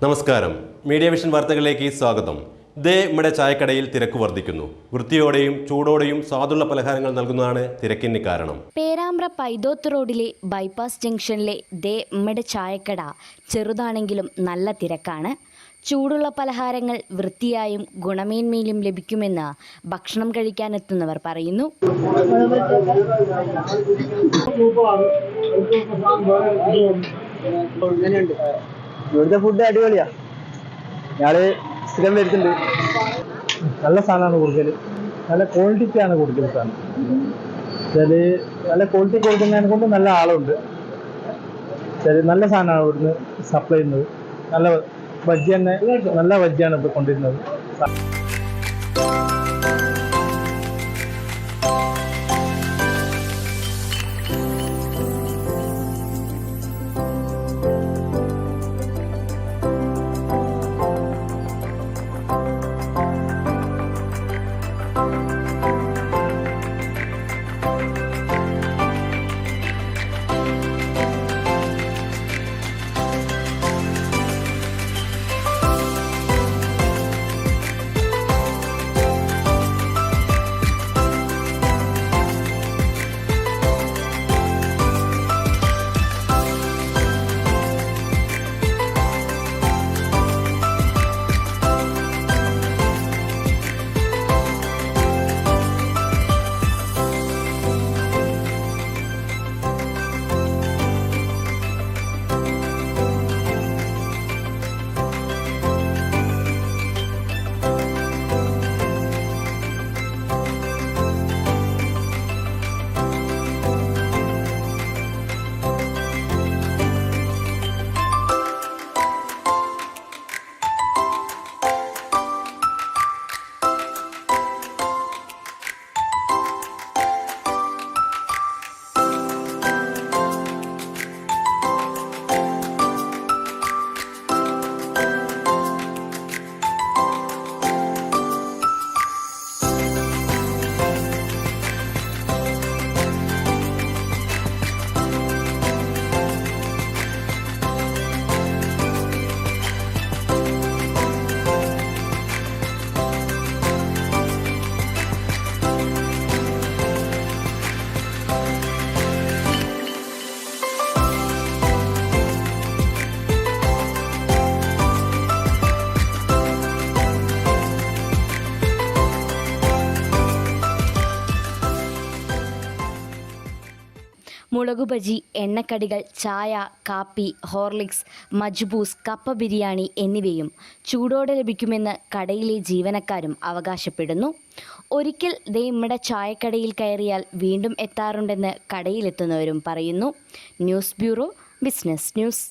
നമസ്കാരം, media vision വാർത്തകളിലേക്ക് സ്വാഗതം. നമ്മുടെ ചായക്കടയിൽ തിരക്ക് വർദ്ധിക്കുന്നു. വൃത്തിയോടെയും ചൂടോടെയും സ്വാദുള്ള പലഹാരങ്ങൾ നൽകുന്നതാണ് തിരക്കിന് കാരണം. പേരാമ്പ്ര പൈതോത്ത് റോഡിലെ ബൈപ്പാസ് ജംഗ്ഷനിലെ നമ്മുടെ ചായക്കട ചെറുതാണെങ്കിലും നല്ല തിരക്കാണ്. ചൂടുള്ള പലഹാരങ്ങൾ വൃത്തിയായും ഗുണമേന്മയിലും ലഭിക്കുമെന്ന് ഭക്ഷണം കഴിക്കാനെത്തുന്നവർ പറയുന്നു. ഇവിടുത്തെ ഫുഡ് അടിപൊളിയാ. ഞങ്ങള് സ്ഥിരം വരുന്നുണ്ട്. നല്ല സാധനമാണ് കൊടുക്കല്. നല്ല ക്വാളിറ്റിക്കാണ് കൊടുക്കല് സാധനം. നല്ല ക്വാളിറ്റി കൊടുക്കുന്നതിനെ കൊണ്ട് നല്ല ആളുണ്ട്. നല്ല സാധനമാണ് ഇവിടുന്ന് സപ്ലൈ ചെയ്യുന്നത്. നല്ല ബജ്ജി തന്നെ, നല്ല ബജ്ജിയാണ് ഇപ്പോൾ കൊണ്ടിരുന്നത്. മുളകുബജി, എണ്ണക്കടികൾ, ചായ, കാപ്പി, ഹോർലിക്സ്, മജ്ബൂസ്, കപ്പ ബിരിയാണി എന്നിവയും ചൂടോടെ ലഭിക്കുമെന്ന് കടയിലെ ജീവനക്കാരും അവകാശപ്പെടുന്നു. ഒരിക്കൽ നമ്മുടെ ചായക്കടയിൽ കയറിയാൽ വീണ്ടും എത്താറുണ്ടെന്ന് കടയിലെത്തുന്നവരും പറയുന്നു. News bureau, business news.